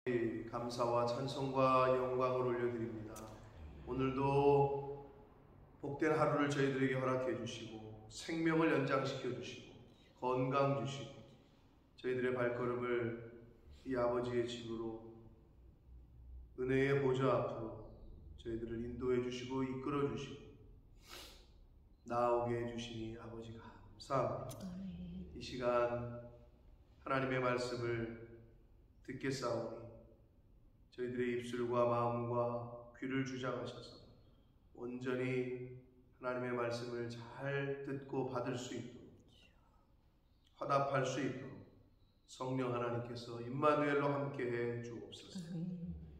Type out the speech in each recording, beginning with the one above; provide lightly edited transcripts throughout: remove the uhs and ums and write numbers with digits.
감사와 찬송과 영광을 올려드립니다. 오늘도 복된 하루를 저희들에게 허락해 주시고 생명을 연장시켜 주시고 건강 주시고 저희들의 발걸음을 이 아버지의 집으로 은혜의 보좌 앞으로 저희들을 인도해 주시고 이끌어 주시고 나아오게 해주시니 아버지 감사합니다. 이 시간 하나님의 말씀을 듣겠사오니 저희들의 입술과 마음과 귀를 주장하셔서 온전히 하나님의 말씀을 잘 듣고 받을 수 있도록 화답할 수 있도록 성령 하나님께서 임마누엘로 함께해 주옵소서.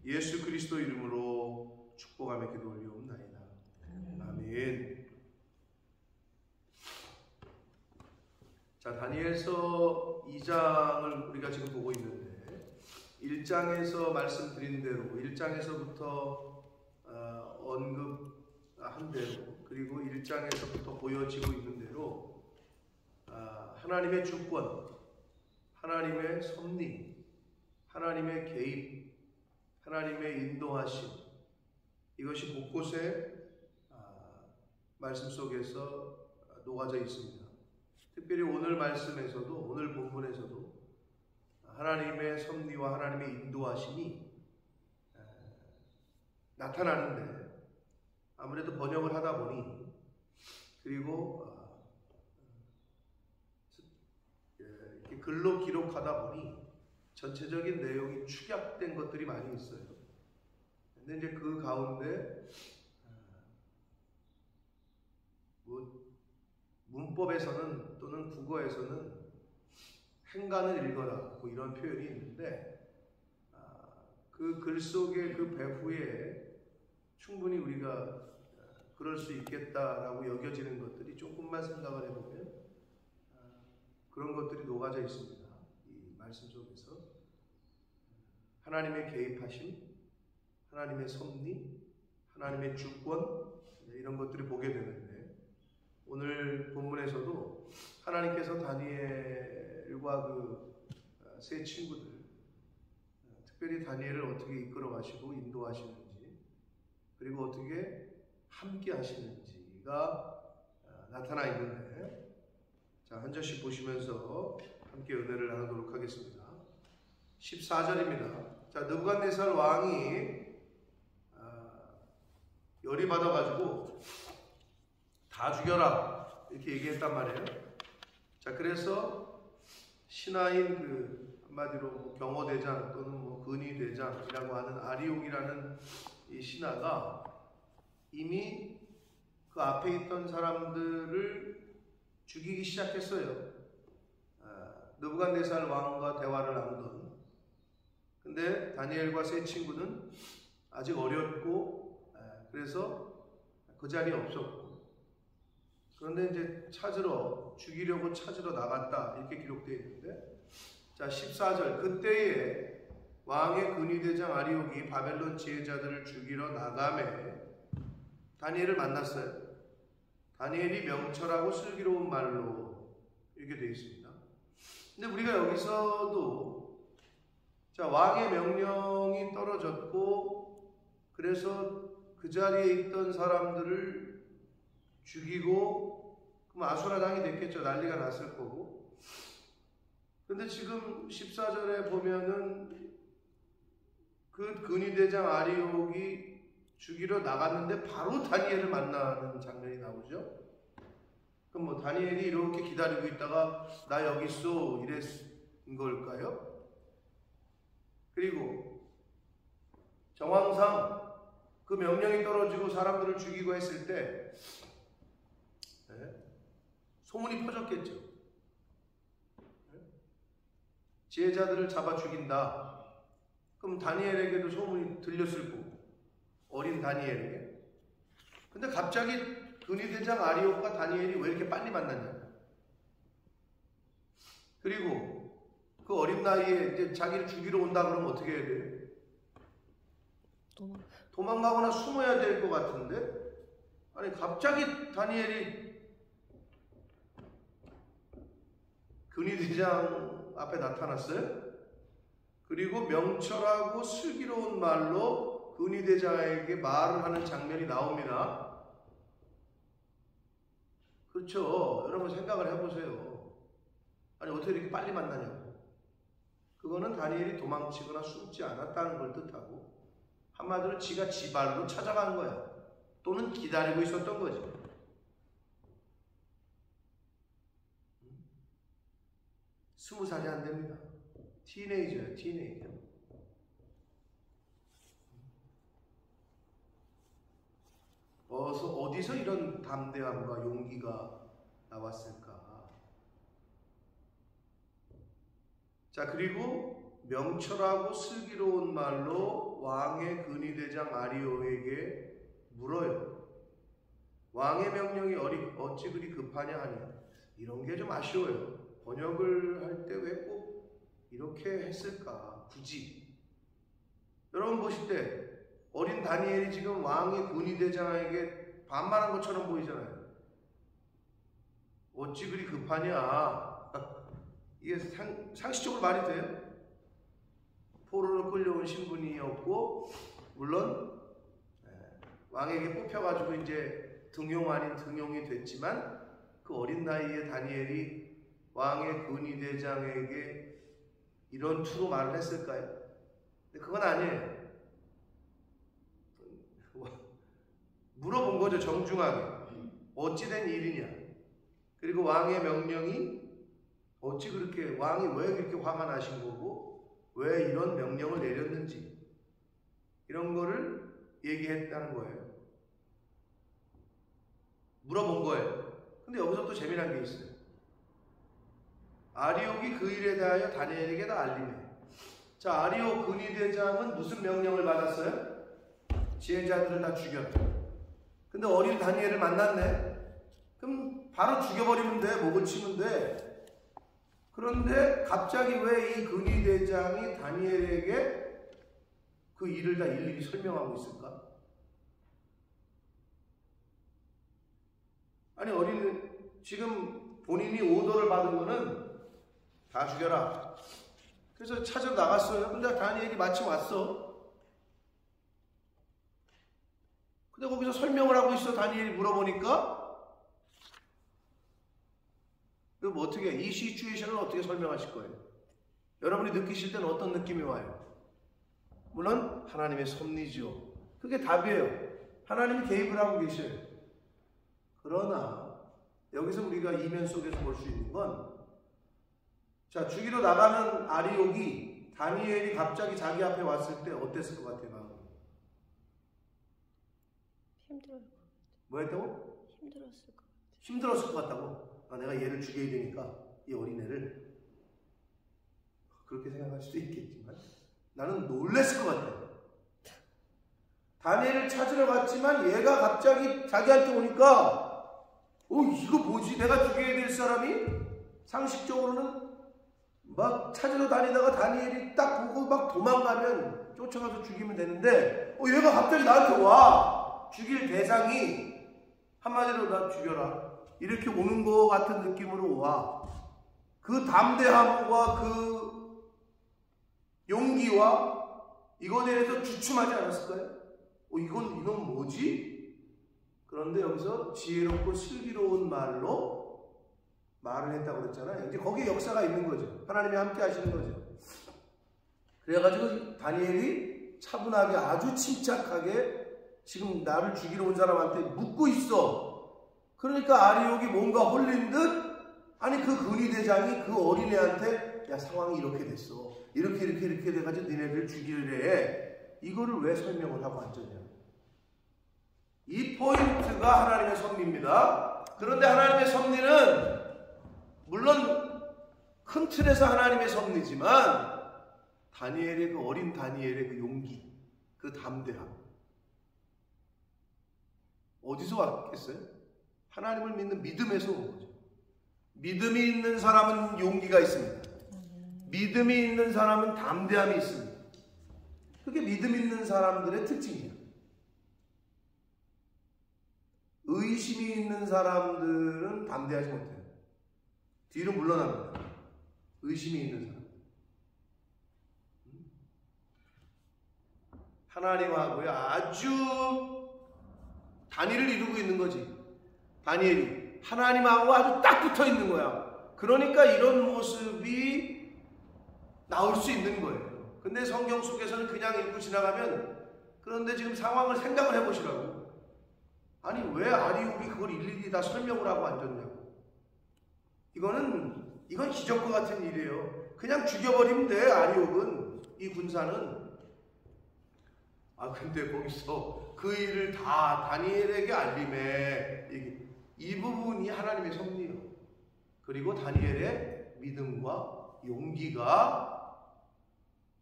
예수 그리스도 이름으로 축복하며 기도 올리옵나이다. 아멘. 자, 다니엘서 2장을 우리가 지금 보고 있는데 1장에서 말씀드린 대로 1장에서부터 언급한 대로 그리고 1장에서부터 보여지고 있는 대로 하나님의 주권, 하나님의 섭리, 하나님의 개입, 하나님의 인도하심 이것이 곳곳에 말씀 속에서 녹아져 있습니다. 특별히 오늘 말씀에서도 오늘 본문에서도 하나님의 섭리와 하나님의 인도하심이 나타나는데 아무래도 번역을 하다 보니 그리고 이렇게 글로 기록하다 보니 전체적인 내용이 축약된 것들이 많이 있어요. 근데 이제 그 가운데 문법에서는 또는 국어에서는 행간을 읽어라 뭐 이런 표현이 있는데 그 글 속의 그 배후에 충분히 우리가 그럴 수 있겠다라고 여겨지는 것들이 조금만 생각을 해보면 그런 것들이 녹아져 있습니다. 이 말씀 속에서 하나님의 개입하심, 하나님의 섭리, 하나님의 주권 이런 것들을 보게 되는데 오늘 본문에서도 하나님께서 다니엘과 그 세 친구들 특별히 다니엘을 어떻게 이끌어 가시고 인도하시는지 그리고 어떻게 함께 하시는지가 나타나 있는데 자, 한 절씩 보시면서 함께 은혜를 나누도록 하겠습니다. 14절입니다. 자, 느부갓네살 왕이 열이 받아가지고 다 죽여라 이렇게 얘기했단 말이에요. 자, 그래서 신하인 그 한마디로 경호대장 또는 뭐 근위대장이라고 하는 아리옥이라는 이 신하가 이미 그 앞에 있던 사람들을 죽이기 시작했어요. 느부갓네살 왕과 대화를 나누던. 근데 다니엘과 세 친구는 아직 어렸고 그래서 그 자리에 없었고 그런데 이제 죽이려고 찾으러 나갔다 이렇게 기록되어 있는데 자 14절 그때에 왕의 근위대장 아리옥이 바벨론 지혜자들을 죽이러 나가매 다니엘을 만났어요. 다니엘이 명철하고 슬기로운 말로 이렇게 되어 있습니다. 근데 우리가 여기서도 자 왕의 명령이 떨어졌고 그래서 그 자리에 있던 사람들을 죽이고 그럼 아수라장이 됐겠죠. 난리가 났을 거고. 근데 지금 14절에 보면은 그 근위대장 아리옥이 죽이러 나갔는데 바로 다니엘을 만나는 장면이 나오죠. 그럼 뭐 다니엘이 이렇게 기다리고 있다가 나 여기 있어 이랬은 걸까요? 그리고 정황상 그 명령이 떨어지고 사람들을 죽이고 했을 때 소문이 퍼졌겠죠. 지혜자들을 잡아 죽인다. 그럼 다니엘에게도 소문이 들렸을 거고 어린 다니엘에게. 근데 갑자기 근위대장 아리옥과 다니엘이 왜 이렇게 빨리 만났냐. 그리고 그 어린 나이에 이제 자기를 죽이러 온다 그러면 어떻게 해야 돼요? 도망가거나 숨어야 될 것 같은데 아니 갑자기 다니엘이 근위대장 앞에 나타났어요? 그리고 명철하고 슬기로운 말로 근위대장에게 말을 하는 장면이 나옵니다. 그렇죠. 여러분 생각을 해보세요. 아니 어떻게 이렇게 빨리 만나냐고. 그거는 다니엘이 도망치거나 숨지 않았다는 걸 뜻하고 한마디로 지가 지발로 찾아간 거야. 또는 기다리고 있었던 거지. 20살이 안 됩니다. 티네이저예요, 티네이저. 어디서 이런 담대함과 용기가 나왔을까? 자, 그리고 명철하고 슬기로운 말로 왕의 근위대장 아리오에게 물어요. 왕의 명령이 어찌 그리 급하냐 하니. 이런 게 좀 아쉬워요. 번역을 할 때 왜 꼭 이렇게 했을까? 굳이. 여러분 보실 때 어린 다니엘이 지금 왕의 근위대장에게 반말한 것처럼 보이잖아요. 어찌 그리 급하냐? 이게 상식적으로 말이 돼요? 포로로 끌려온 신분이었고 물론 왕에게 뽑혀가지고 이제 등용 아닌 등용이 됐지만 그 어린 나이에 다니엘이 왕의 근위대장에게 이런 투로 말을 했을까요? 근데 그건 아니에요. 물어본 거죠, 정중하게. 어찌된 일이냐? 그리고 왕의 명령이 어찌 그렇게, 왕이 왜 그렇게 화가 나신 거고 왜 이런 명령을 내렸는지 이런 거를 얘기했다는 거예요. 물어본 거예요. 근데 여기서 또 재미난 게 있어요. 아리옥이 그 일에 대하여 다니엘에게 다 알리네. 자, 아리옥 근위대장은 무슨 명령을 받았어요? 지혜자들을 다 죽여라. 근데 어린 다니엘을 만났네. 그럼 바로 죽여버리면 돼. 목을 치면 돼. 그런데 갑자기 왜 이 근위대장이 다니엘에게 그 일을 다 일일이 설명하고 있을까? 아니 지금 본인이 오더를 받은 거는 다 죽여라. 그래서 찾아 나갔어요. 근데 다니엘이 마침 왔어. 근데 거기서 설명을 하고 있어. 다니엘이 물어보니까 그럼 어떻게 이 시츄에이션을 어떻게 설명하실 거예요? 여러분이 느끼실 때는 어떤 느낌이 와요? 물론 하나님의 섭리죠. 그게 답이에요. 하나님이 개입을 하고 계셔요. 그러나 여기서 우리가 이면 속에서 볼 수 있는 건 자, 죽이러 나가는 아리옥이 다니엘이 갑자기 자기 앞에 왔을 때 어땠을 것 같아요? 마음이? 힘들었을 것 같아요. 뭐 했다고? 힘들었을 것 같아요. 힘들었을 것 같다고? 아, 내가 얘를 죽여야 되니까 이 어린애를 그렇게 생각할 수도 있겠지만 나는 놀랬을 것 같아요. 다니엘을 찾으러 갔지만 얘가 갑자기 자기한테 오니까 이거 뭐지? 내가 죽여야 될 사람이 상식적으로는 막 찾으러 다니다가 다니엘이 딱 보고 막 도망가면 쫓아가서 죽이면 되는데 얘가 갑자기 나한테 와. 죽일 대상이 한마디로 나 죽여라. 이렇게 오는 것 같은 느낌으로 와. 그 담대함과 그 용기와 이거에 대해서 주춤하지 않았을까요? 이건 뭐지? 그런데 여기서 지혜롭고 슬기로운 말로 말을 했다고 그랬잖아요. 이제 거기에 역사가 있는 거죠. 하나님이 함께 하시는 거죠. 그래가지고 다니엘이 차분하게 아주 침착하게 지금 나를 죽이러 온 사람한테 묻고 있어. 그러니까 아리옥이 뭔가 홀린 듯 아니 그 근위대장이 그 어린애한테 야 상황이 이렇게 됐어. 이렇게 돼가지고 니네를 죽이래. 이거를 왜 설명을 하고 앉았냐. 이 포인트가 하나님의 섭리입니다. 그런데 하나님의 섭리는 물론 큰 틀에서 하나님의 섭리지만 다니엘의 그 어린 다니엘의 그 용기, 그 담대함 어디서 왔겠어요? 하나님을 믿는 믿음에서 온 거죠. 믿음이 있는 사람은 용기가 있습니다. 믿음이 있는 사람은 담대함이 있습니다. 그게 믿음 있는 사람들의 특징이에요. 의심이 있는 사람들은 담대하지 못해요. 뒤로 물러납니다. 의심이 있는 사람. 하나님하고의 아주 단일을 이루고 있는 거지. 다니엘이 하나님하고 아주 딱 붙어 있는 거야. 그러니까 이런 모습이 나올 수 있는 거예요. 근데 성경 속에서는 그냥 읽고 지나가면, 그런데 지금 상황을 생각을 해보시라고. 아니 왜 아리옥이 그걸 일일이 다 설명을 하고 앉았냐고. 이건 기적과 같은 일이에요. 그냥 죽여버리면 돼. 아리옥은, 이 군사는. 근데 거기서 그 일을 다 다니엘에게 알림해. 이 부분이 하나님의 섭리예요. 그리고 다니엘의 믿음과 용기가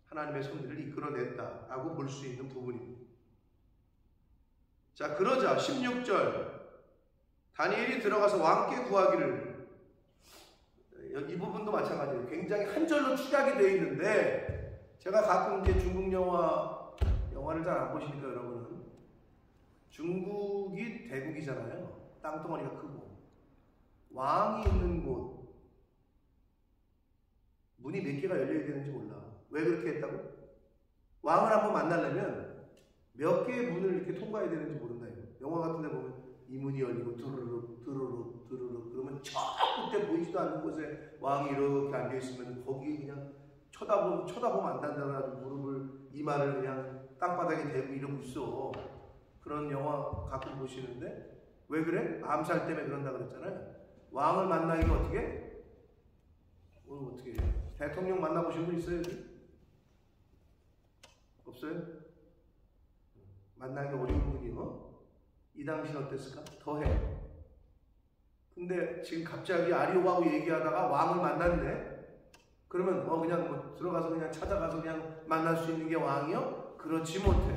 하나님의 섭리를 이끌어냈다라고 볼 수 있는 부분입니다. 자, 그러자 16절 다니엘이 들어가서 왕께 구하기를, 이 부분도 마찬가지예요. 굉장히 한 절로 축약이 되어 있는데, 제가 가끔 이제 중국 영화를 잘 안 보시니까 여러분은, 중국이 대국이잖아요. 땅덩어리가 크고 왕이 있는 곳 문이 몇 개가 열려야 되는지 몰라. 왜 그렇게 했다고? 왕을 한번 만나려면 몇 개의 문을 이렇게 통과해야 되는지 모른다. 영화 같은 데 보면 이 문이 열리고 두루룩 두루룩 두루룩, 그러면 저 끝에 보이지도 않는 곳에 왕이 이렇게 앉아있으면 거기 그냥 쳐다보면 안 된다고 무릎을, 이마를 그냥 땅바닥에 대고 이러고 있어. 그런 영화 가끔 보시는데, 왜 그래? 암살 때문에 그런다 그랬잖아요. 왕을 만나기가 어떻게? 오늘 어떻게 해요? 대통령 만나보신 분 있어요? 여기? 없어요? 만나기 어려운 분이요? 이 당시는 어땠을까? 더해. 근데 지금 갑자기 아리오하고 얘기하다가 왕을 만났네? 그러면 그냥 뭐 들어가서 그냥 찾아가서 그냥 만날 수 있는 게 왕이요? 그렇지 못해.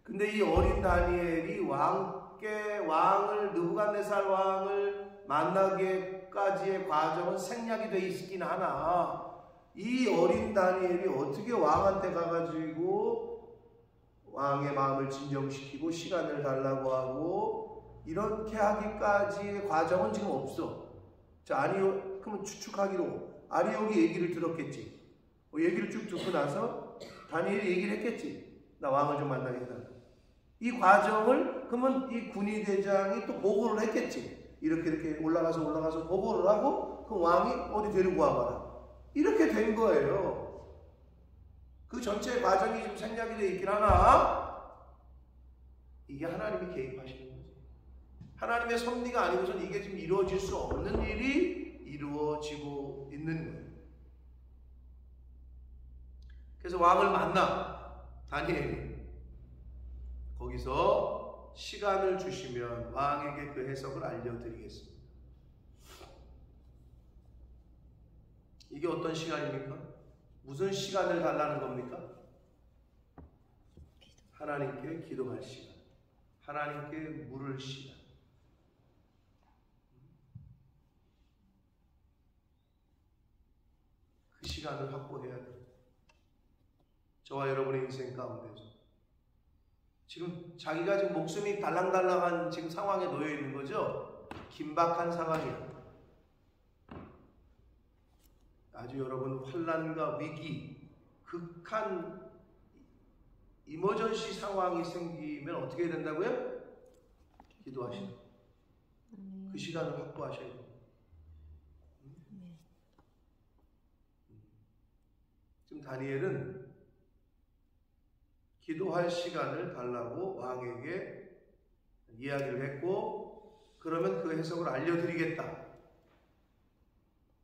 근데 이 어린 다니엘이 왕을, 느부갓네살 왕을 만나기까지의 과정은 생략이 돼 있긴 하나, 이 어린 다니엘이 어떻게 왕한테 가가지고 왕의 마음을 진정시키고 시간을 달라고 하고 이렇게 하기까지의 과정은 지금 없어. 자, 아리옥, 그러면 추측하기로 아리옥이 얘기를 들었겠지. 얘기를 쭉 듣고 나서 다니엘이 얘기를 했겠지. 나 왕을 좀 만나겠다. 이 과정을 그러면 이 군의 대장이 또 보고를 했겠지. 이렇게 올라가서 보고를 하고 그 왕이 어디 데리고 와봐라. 이렇게 된 거예요. 그 전체 과정이 좀 생략이 되어 있긴 하나, 이게 하나님이 개입하시는 거지. 하나님의 섭리가 아니고선 이게 지금 이루어질 수 없는 일이 이루어지고 있는 거예요. 그래서 왕을 만나 다니엘이 거기서 시간을 주시면 왕에게 그 해석을 알려드리겠습니다. 이게 어떤 시간입니까? 무슨 시간을 달라는 겁니까? 하나님께 기도할 시간, 하나님께 물을 시간. 그 시간을 확보해야 돼요. 저와 여러분의 인생 가운데서 지금 자기가 지금 목숨이 달랑달랑한 지금 상황에 놓여 있는 거죠. 긴박한 상황이에요. 아주 여러분 환난과 위기, 극한 이머전시 상황이 생기면 어떻게 해야 된다고요? 기도하시는. 그 시간을 확보하셔야 돼요. 지금 다니엘은 기도할 시간을 달라고 왕에게 이야기를 했고, 그러면 그 해석을 알려드리겠다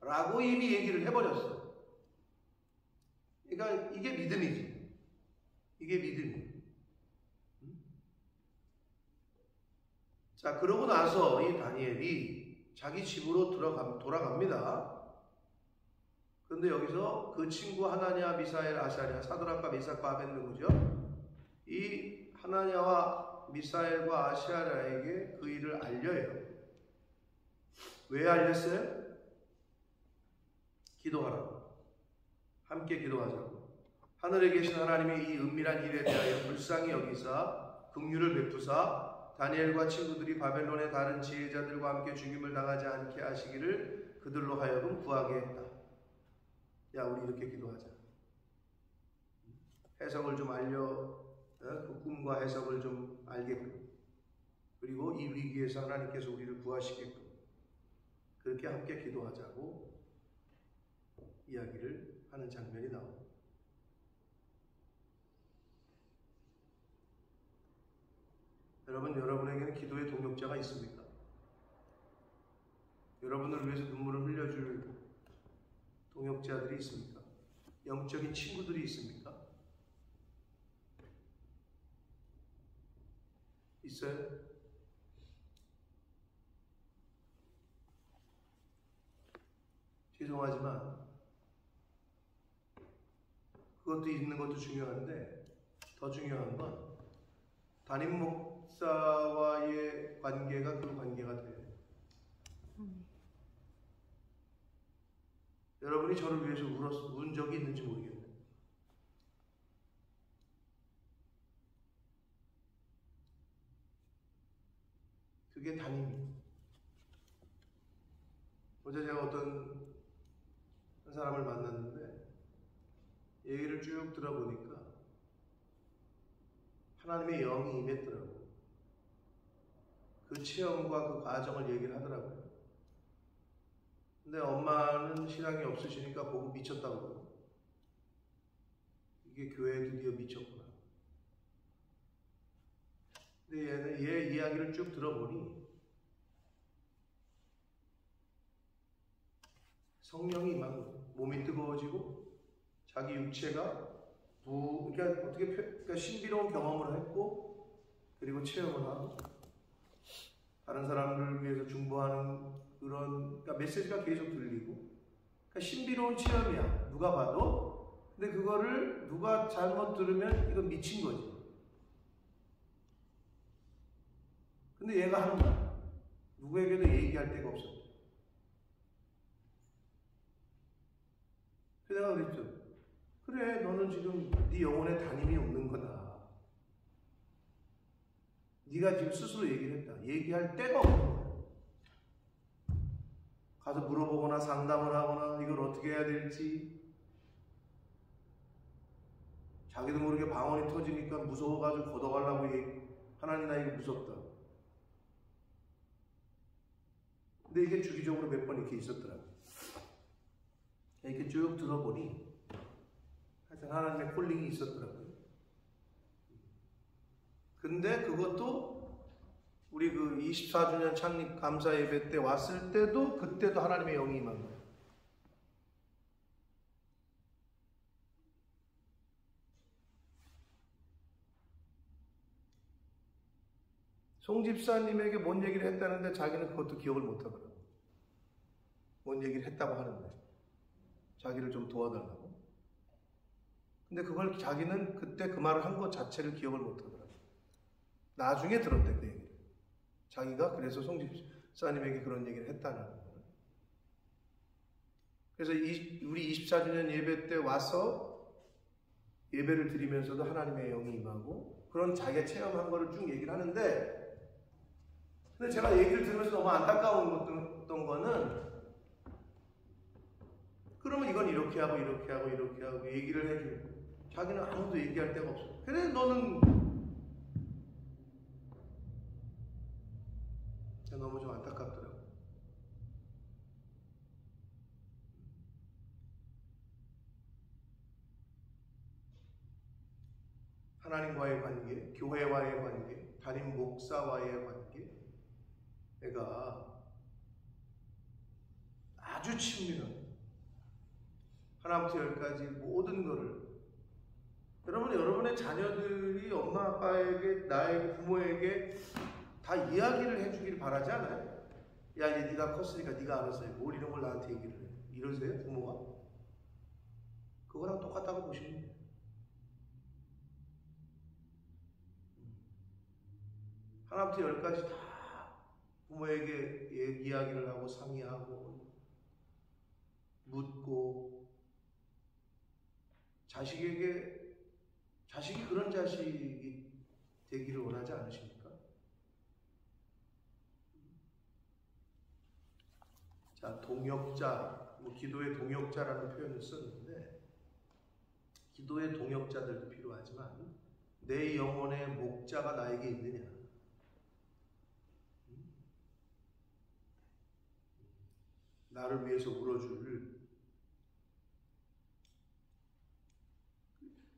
라고 이미 얘기를 해버렸어. 그러니까 이게 믿음이지. 이게 믿음이에요. 자, 그러고 나서 이 다니엘이 자기 집으로 돌아갑니다. 그런데 여기서 그 친구 하나냐, 미사엘, 아사랴, 사드락과 메삭과 아벳느고죠. 이 하나냐와 미사엘과 아사랴에게 그 일을 알려요. 왜 알렸어요? 기도하라고. 함께 기도하자고. 하늘에 계신 하나님의 이 은밀한 일에 대하여 불쌍히 여기사 긍휼을 베푸사 다니엘과 친구들이 바벨론의 다른 지혜자들과 함께 죽임을 당하지 않게 하시기를 그들로 하여금 구하게 했다. 야, 우리 이렇게 기도하자. 해석을 좀 그 꿈과 해석을 좀 알게끔, 그리고 이 위기에서 하나님께서 우리를 구하시게끔 그렇게 함께 기도하자고 이야기를 하는 장면이 나옵니다. 여러분, 여러분에게는 기도의 동역자가 있습니까? 여러분을 위해서 눈물을 흘려줄 동역자들이 있습니까? 영적인 친구들이 있습니까? 있어요? 죄송하지만 그것도 있는 것도 중요한데 더 중요한 건 담임 목사와의 관계가 그 관계가 돼요. 여러분이 저를 위해서 운 적이 있는지 모르겠네요. 그게 담임이에요. 어제 제가 어떤 한 사람을 만났는데 얘기를 쭉 들어보니까 하나님의 영이 임했더라고요. 그 체험과 그 과정을 얘기를 하더라고요. 근데 엄마는 신앙이 없으시니까 보고 미쳤다고 그러고, 이게 교회에 드디어 미쳤구나. 근데 얘 이야기를 쭉 들어보니 성령이 막 몸이 뜨거워지고 자기 육체가 그러니까 그러니까 신비로운 경험을 했고, 그리고 체험을 하고 다른 사람들을 위해서 중보하는 그러니까 메시지가 계속 들리고, 그러니까 신비로운 체험이야 누가 봐도. 근데 그거를 누가 잘못 들으면 이건 미친 거지. 근데 얘가 하는 거야. 누구에게도 얘기할 데가 없었죠. 그래서 내가 그랬죠. 그래, 너는 지금 네 영혼의 담임이 없는 거다. 네가 지금 스스로 얘기를 했다. 얘기할 데가 없는 거야. 가서 물어보거나 상담을 하거나 이걸 어떻게 해야 될지, 자기도 모르게 방언이 터지니까 무서워가지고 걷어가려고 하나님 나 이거 무섭다. 근데 이게 주기적으로 몇 번 이렇게 있었더라고요. 이렇게 쭉 들어보니 하여튼 하나님의 콜링이 있었더라고요. 근데 그것도 우리 그 24주년 창립 감사 예배 때 왔을 때도 그때도 하나님의 영이 임한 거예요. 송 집사님에게 뭔 얘기를 했다는데 자기는 그것도 기억을 못 하더라고요. 뭔 얘기를 했다고 하는데 자기를 좀 도와달라고. 근데 그걸 자기는 그때 그 말을 한 것 자체를 기억을 못 하더라고요. 나중에 들었대 그 얘기를. 자기가 그래서 송 집사님에게 그런 얘기를 했다는 거예요. 그래서 우리 24주년 예배 때 와서 예배를 드리면서도 하나님의 영이 임하고 그런 자기가 체험한 거를 쭉 얘기를 하는데, 근데 제가 얘기를 들으면서 너무 안타까운 거는, 그러면 이건 이렇게 하고 이렇게 하고 이렇게 하고 얘기를 해주고 자기는 아무도 얘기할 데가 없어. 그래 너는 너무 좀 안타깝더라고. 하나님과의 관계, 교회와의 관계, 담임 목사와의 관계가 아주 친밀한, 하나부터 열까지 모든 것을, 여러분의 자녀들이 엄마 아빠에게, 나에게, 부모에게 다 이야기를 해주길 바라지 않아요? 야, 이제 네가 컸으니까 네가 알아서 해. 뭘 이런 걸 나한테 얘기를 해. 이러세요, 부모가? 그거랑 똑같다고 보시면 돼요. 하나부터 열까지 다 부모에게 이야기를 하고 상의하고 묻고, 자식이 그런 자식이 되기를 원하지 않으십니까? 자, 동역자, 기도의 동역자라는 표현을 썼는데, 기도의 동역자들도 필요하지만 내 영혼의 목자가 나에게 있느냐? 나를 위해서 울어줄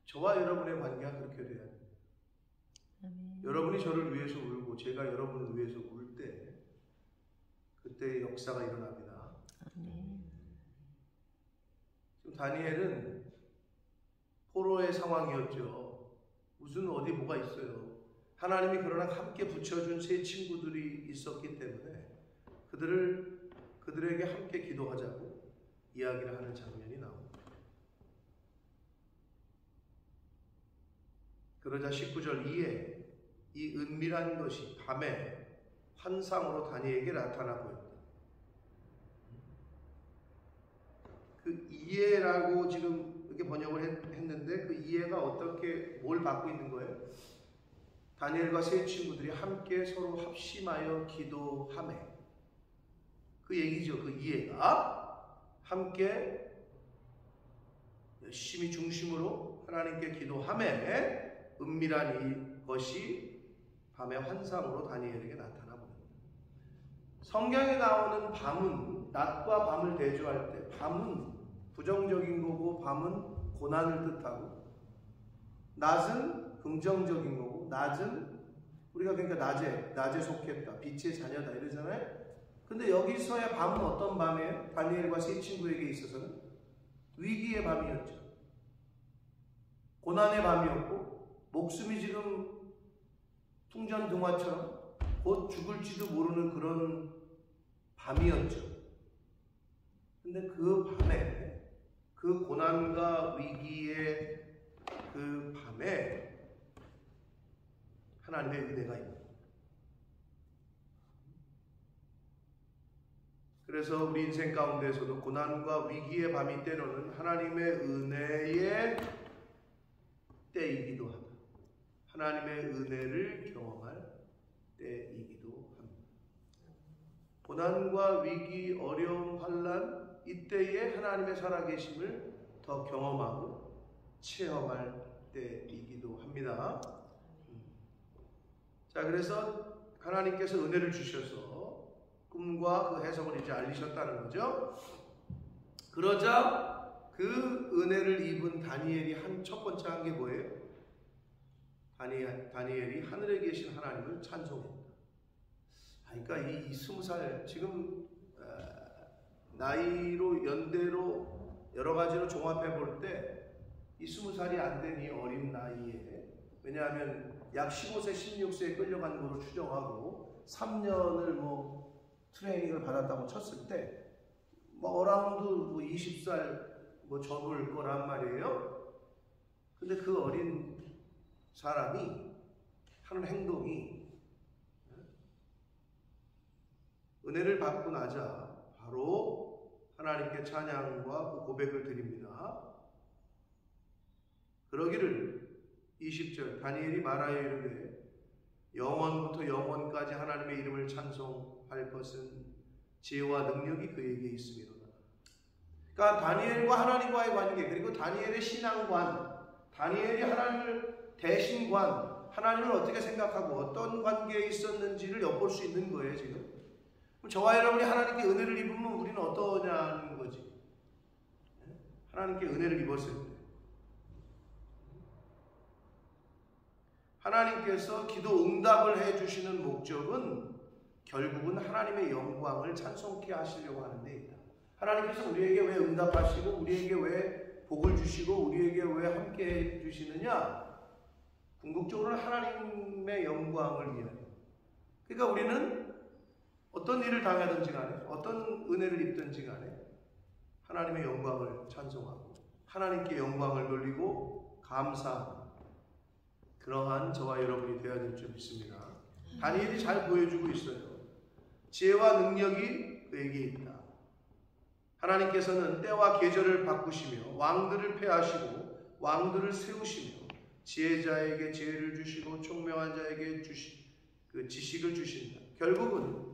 저와 여러분의 관계가 그렇게 돼야 돼요. 여러분이 저를 위해서 울고 제가 여러분을 위해서 울 때 그때 역사가 일어납니다. 지금 다니엘은 포로의 상황이었죠. 무슨 어디 뭐가 있어요. 하나님이 그러나 함께 붙여준 세 친구들이 있었기 때문에 그들에게 함께 기도하자고 이야기를 하는 장면이 나옵니다. 그러자 19절 이에 이 은밀한 것이 밤에 환상으로 다니엘에게 나타나 보였다. 그 이해라고 지금 이렇게 번역을 했는데 그 이해가 어떻게 뭘 받고 있는 거예요? 다니엘과 세 친구들이 함께 서로 합심하여 기도하매 그 얘기죠. 그 이해가 함께 열심히 중심으로 하나님께 기도하매 은밀한 이것이 밤의 환상으로 다니엘에게 나타나 봅니다. 성경에 나오는 밤은 낮과 밤을 대조할 때 밤은 부정적인 거고 밤은 고난을 뜻하고 낮은 긍정적인 거고 낮은 우리가 그러니까 낮에 속했다 빛의 자녀다 이러잖아요. 근데 여기서의 밤은 어떤 밤이에요? 다니엘과 세 친구에게 있어서는 위기의 밤이었죠. 고난의 밤이었고 목숨이 지금 풍전등화처럼 곧 죽을지도 모르는 그런 밤이었죠. 근데 그 밤에 그 고난과 위기의 그 밤에 하나님의 은혜가 있는 거예요. 그래서 우리 인생 가운데서도 고난과 위기의 밤이 때로는 하나님의 은혜의 때이기도 하다. 하나님의 은혜를 경험할 때이기도 합니다. 고난과 위기, 어려움, 환난 이때에 하나님의 살아계심을 더 경험하고 체험할 때이기도 합니다. 자, 그래서 하나님께서 은혜를 주셔서 꿈과 그 해석을 이제 알리셨다는 거죠. 그러자 그 은혜를 입은 다니엘이 첫 번째 한 게 뭐예요? 다니엘이 하늘에 계신 하나님을 찬송했다. 그러니까 이 20살 지금 나이로 연대로 여러 가지로 종합해 볼 때 이 20살이 안 된 이 어린 나이에 왜냐하면 약 15세, 16세에 끌려간 거로 추정하고 3년을 트레이닝을 받았다고 쳤을 때 어라운드 20살 접을 거란 말이에요. 근데 그 어린 사람이 하는 행동이 은혜를 받고 나자 바로 하나님께 찬양과 그 고백을 드립니다. 그러기를 20절 다니엘이 말하여 이르되 영원부터 영원까지 하나님의 이름을 찬송할 것은 지혜와 능력이 그에게 있음이로다. 그러니까 다니엘과 하나님과의 관계 그리고 다니엘의 신앙관 다니엘이 하나님을 대신관 하나님을 어떻게 생각하고 어떤 관계에 있었는지를 엿볼 수 있는 거예요. 지금 그럼 저와 여러분이 하나님께 은혜를 입으면 우리는 어떠냐는 거지. 하나님께 은혜를 입었을 때 하나님께서 기도 응답을 해주시는 목적은 결국은 하나님의 영광을 찬송케 하시려고 하는 데 있다. 하나님께서 우리에게 왜 응답하시고 우리에게 왜 복을 주시고 우리에게 왜 함께 해주시느냐? 궁극적으로는 하나님의 영광을 위하여. 그러니까 우리는 어떤 일을 당하든지 간에 어떤 은혜를 입든지 간에 하나님의 영광을 찬송하고 하나님께 영광을 돌리고 감사하는 그러한 저와 여러분이 되어야 될 줄 믿습니다. 다니엘이 잘 보여주고 있어요. 지혜와 능력이 그에게 있다. 하나님께서는 때와 계절을 바꾸시며 왕들을 폐하시고 왕들을 세우시며 지혜자에게 지혜를 주시고 총명한 자에게 그 지식을 주신다. 결국은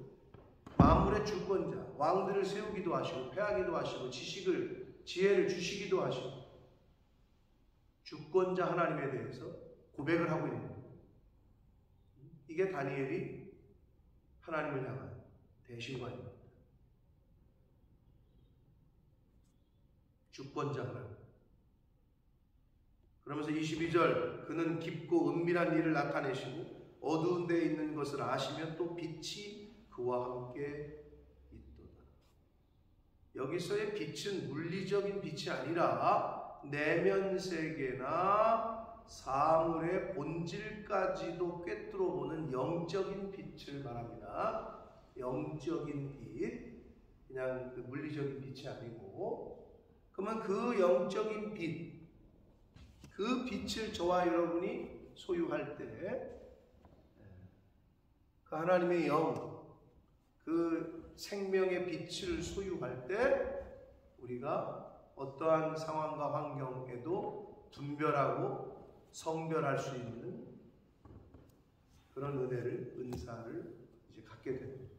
만물의 주권자 왕들을 세우기도 하시고 폐하기도 하시고 지혜를 주시기도 하시고 주권자 하나님에 대해서 고백을 하고 있는 거예요. 이게 다니엘이 하나님을 향한 대신관입니다. 주권자라. 그러면서 22절, 그는 깊고 은밀한 일을 나타내시고 어두운 데에 있는 것을 아시면 또 빛이 그와 함께 있도다. 여기서의 빛은 물리적인 빛이 아니라 내면 세계나 사물의 본질까지도 꿰뚫어 보는 영적인 빛을 말합니다. 영적인 빛, 그냥 그 물리적인 빛이 아니고. 그러면 그 영적인 빛, 그 빛을 저와 여러분이 소유할 때, 그 하나님의 영, 그 생명의 빛을 소유할 때 우리가 어떠한 상황과 환경에도 분별하고 성별할 수 있는 그런 은혜를, 은사를 이제 갖게 되는 거죠.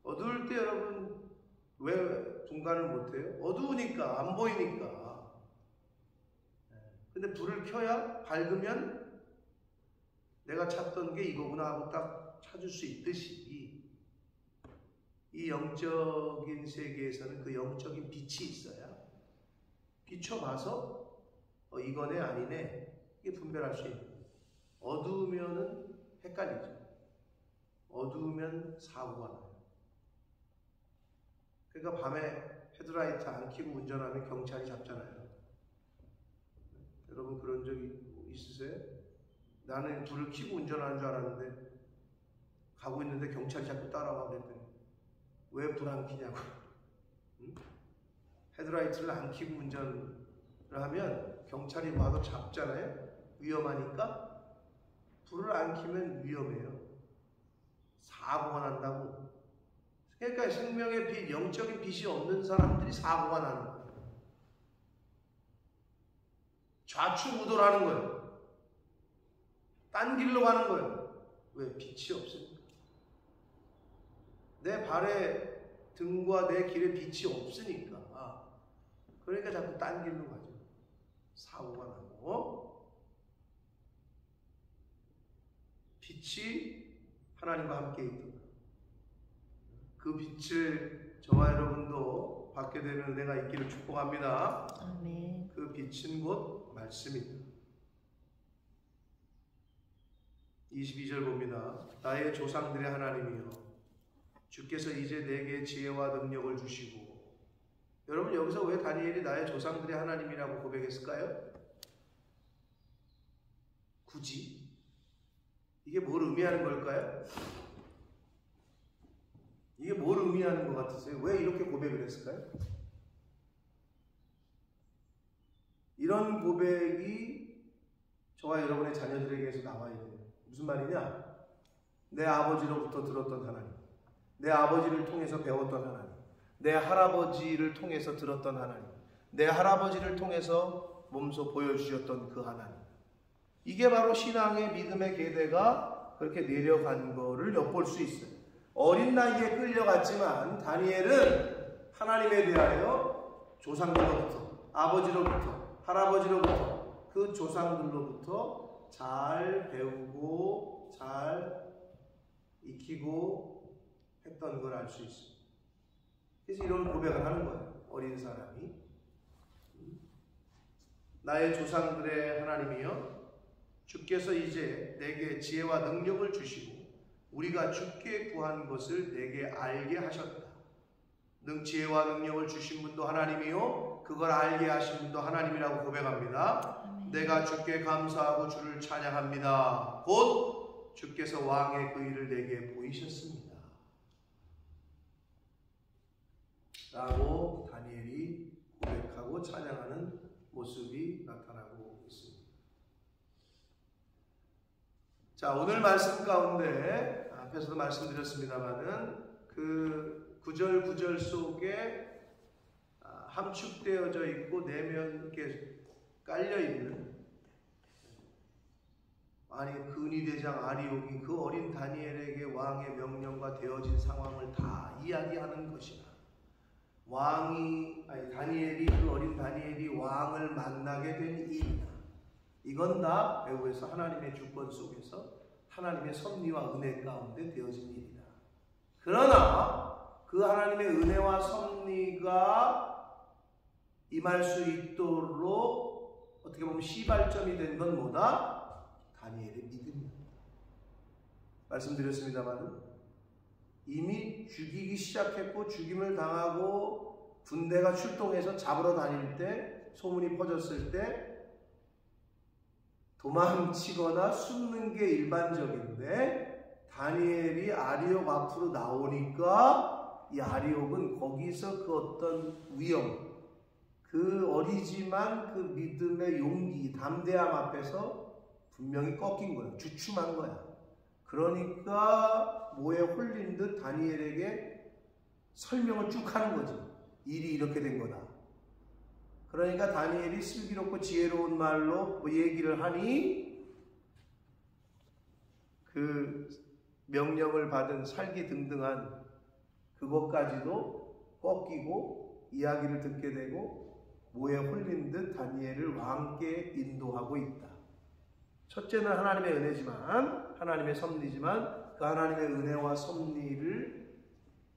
어두울 때 여러분 왜 분간을 못해요? 어두우니까, 안 보이니까. 근데 불을 켜야, 밝으면 내가 찾던 게 이거구나 하고 딱 찾을 수 있듯이 이 영적인 세계에서는 그 영적인 빛이 있어야 비춰봐서 이거네 아니네 이게 분별할 수 있는 거예요. 어두우면은 헷갈리죠. 어두우면 사고가 나요. 그러니까 밤에 헤드라이트 안 켜고 운전하면 경찰이 잡잖아요. 여러분 그런 적이 있으세요? 나는 불을 켜고 운전하는 줄 알았는데 가고 있는데 경찰이 자꾸 따라와 그랬더니 왜 불 안 켜냐고. 응? 헤드라이트를 안 켜고 운전을 하면 경찰이 와도 잡잖아요. 위험하니까. 불을 안 켜면 위험해요. 사고가 난다고. 그러니까 생명의 빛, 영적인 빛이 없는 사람들이 사고가 나는 거예요. 좌충우돌하는 거예요. 딴 길로 가는 거예요. 왜? 빛이 없으니까. 내 발에 등과 내 길에 빛이 없으니까. 그러니까 자꾸 딴 길로 가죠. 사고가 나고. 빛이 하나님과 함께 있다. 그 빛을 저와 여러분도 받게 되는 은혜가 있기를 축복합니다. 아멘. 그 빛은 곧 말씀입니다. 22절 봅니다. 나의 조상들의 하나님이여 주께서 이제 내게 지혜와 능력을 주시고. 여러분 여기서 왜 다니엘이 나의 조상들의 하나님이라고 고백했을까요? 굳이 이게 뭘 의미하는 걸까요? 이게 뭘 의미하는 것 같으세요? 왜 이렇게 고백을 했을까요? 이런 고백이 저와 여러분의 자녀들에게서 나와야 돼요. 무슨 말이냐? 내 아버지로부터 들었던 하나님, 내 아버지를 통해서 배웠던 하나님, 내 할아버지를 통해서 들었던 하나님, 내 할아버지를 통해서 몸소 보여주셨던 그 하나님. 이게 바로 신앙의 믿음의 계대가 그렇게 내려간 거를 엿볼 수 있어요. 어린 나이에 끌려갔지만 다니엘은 하나님에 대하여 조상들로부터, 아버지로부터, 할아버지로부터, 그 조상들로부터 잘 배우고 잘 익히고 했던 걸 알 수 있어요. 그래서 이런 고백을 하는 거예요. 어린 사람이. 나의 조상들의 하나님이여 주께서 이제 내게 지혜와 능력을 주시고 우리가 주께 구한 것을 내게 알게 하셨다. 능 지혜와 능력을 주신 분도 하나님이요 그걸 알게 하신 분도 하나님이라고 고백합니다. 아멘. 내가 주께 감사하고 주를 찬양합니다. 곧 주께서 왕의 그 일을 내게 보이셨습니다. 라고 다니엘이 고백하고 찬양하는 모습이 나타나고 있습니다. 자, 오늘 말씀 가운데 앞에서도 말씀드렸습니다만은 그 구절 속에 함축되어져 있고 내면 이렇게 깔려 있는 근위대장 아리옥이 그 어린 다니엘에게 왕의 명령과 되어진 상황을 다 이야기하는 것이다. 다니엘이 그 어린 다니엘이 왕을 만나게 된 이유다. 이건 다 배후에서 하나님의 주권 속에서 하나님의 섭리와 은혜 가운데 되어진 일이다. 그러나 그 하나님의 은혜와 섭리가 임할 수 있도록 어떻게 보면 시발점이 된 건 뭐다? 다니엘의 믿음이다. 말씀드렸습니다만 이미 죽이기 시작했고 죽임을 당하고 군대가 출동해서 잡으러 다닐 때 소문이 퍼졌을 때 도망치거나 숨는 게 일반적인데 다니엘이 아리옥 앞으로 나오니까 이 아리옥은 거기서 그 어떤 위험, 그 어리지만 그 믿음의 용기, 담대함 앞에서 분명히 꺾인 거야. 주춤한 거야. 그러니까 뭐에 홀린 듯 다니엘에게 설명을 쭉 하는 거지. 일이 이렇게 된 거다. 그러니까 다니엘이 슬기롭고 지혜로운 말로 뭐 얘기를 하니 그 명령을 받은 살기등등한 그것까지도 꺾이고 이야기를 듣게 되고 모에 홀린 듯 다니엘을 왕께 인도하고 있다. 첫째는 하나님의 은혜지만 하나님의 섭리지만 그 하나님의 은혜와 섭리를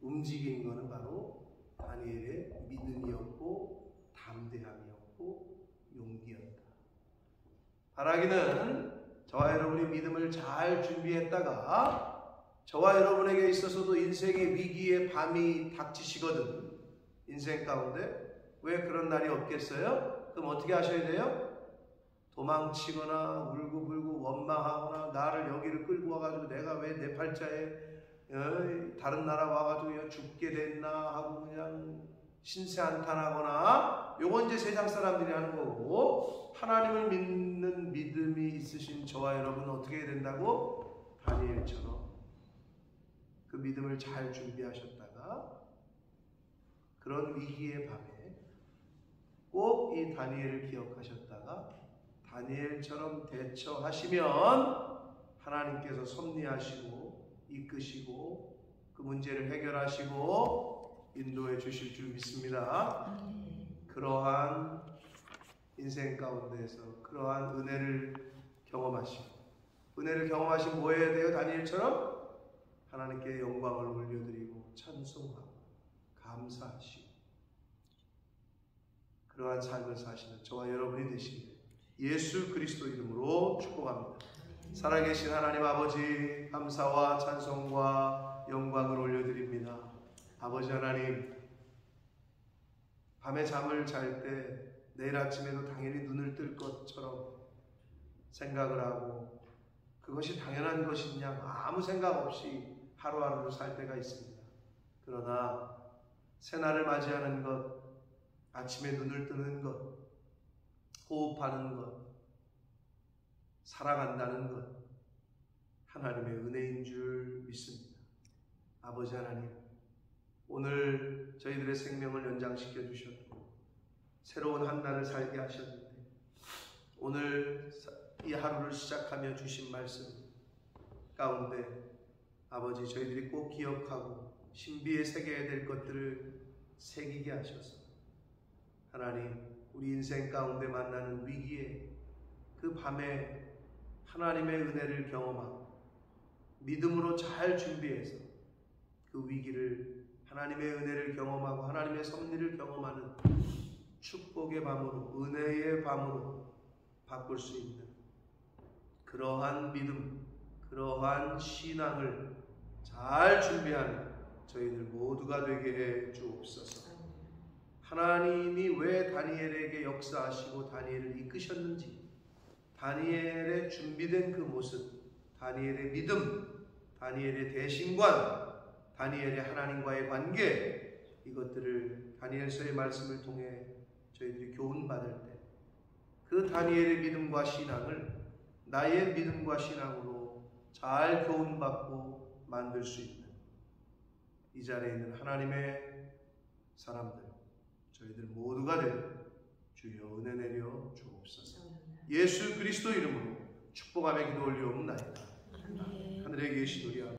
움직인 것은 바로 다니엘의 믿음이었고 담대함이었고 용기였다. 바라기는 저와 여러분이 믿음을 잘 준비했다가 저와 여러분에게 있어서도 인생의 위기의 밤이 닥치시거든. 인생 가운데 왜 그런 날이 없겠어요? 그럼 어떻게 하셔야 돼요? 도망치거나 울고불고 원망하거나 나를 여기를 끌고 와가지고 내가 왜 내 팔자에 다른 나라 와가지고 죽게 됐나 하고 그냥 신세한탄하거나 요건 이제 세상 사람들이 하는 거고 하나님을 믿는 믿음이 있으신 저와 여러분은 어떻게 해야 된다고? 다니엘처럼 그 믿음을 잘 준비하셨다가 그런 위기의 밤에 꼭 이 다니엘을 기억하셨다가 다니엘처럼 대처하시면 하나님께서 섭리하시고 이끄시고 그 문제를 해결하시고 인도해 주실 줄 믿습니다. 그러한 인생 가운데에서 그러한 은혜를 경험하시고 은혜를 경험하시면 뭐 해야 돼요? 다니엘처럼 하나님께 영광을 올려드리고 찬송하고 감사하시고 그러한 삶을 사시는 저와 여러분이 되시기를 예수 그리스도 이름으로 축복합니다. 살아계신 하나님 아버지 감사와 찬송과 영광을 올려드립니다. 아버지 하나님 밤에 잠을 잘 때 내일 아침에도 당연히 눈을 뜰 것처럼 생각을 하고 그것이 당연한 것이냐 아무 생각 없이 하루하루를 살 때가 있습니다. 그러나 새날을 맞이하는 것, 아침에 눈을 뜨는 것, 호흡하는 것, 살아간다는 것 하나님의 은혜인 줄 믿습니다. 아버지 하나님 오늘 저희들의 생명을 연장시켜 주셨고 새로운 한 날을 살게 하셨는데 오늘 이 하루를 시작하며 주신 말씀 가운데 아버지 저희들이 꼭 기억하고 신비에 새겨야 될 것들을 새기게 하셔서 하나님 우리 인생 가운데 만나는 위기에 그 밤에 하나님의 은혜를 경험하고 믿음으로 잘 준비해서 그 위기를 하나님의 은혜를 경험하고 하나님의 섭리를 경험하는 축복의 밤으로 은혜의 밤으로 바꿀 수 있는 그러한 믿음, 그러한 신앙을 잘 준비하는 저희들 모두가 되게 해 주옵소서. 하나님이 왜 다니엘에게 역사하시고 다니엘을 이끄셨는지 다니엘의 준비된 그 모습, 다니엘의 믿음, 다니엘의 대신관, 다니엘의 하나님과의 관계 이것들을 다니엘서의 말씀을 통해 저희들이 교훈받을 때 그 다니엘의 믿음과 신앙을 나의 믿음과 신앙으로 잘 교훈받고 만들 수 있는 이 자리에 있는 하나님의 사람들 저희들 모두가 되는 주여 은혜 내려 주옵소서. 예수 그리스도 이름으로 축복하며 기도 올리옵나이다. 하늘에 계신 우리 아버지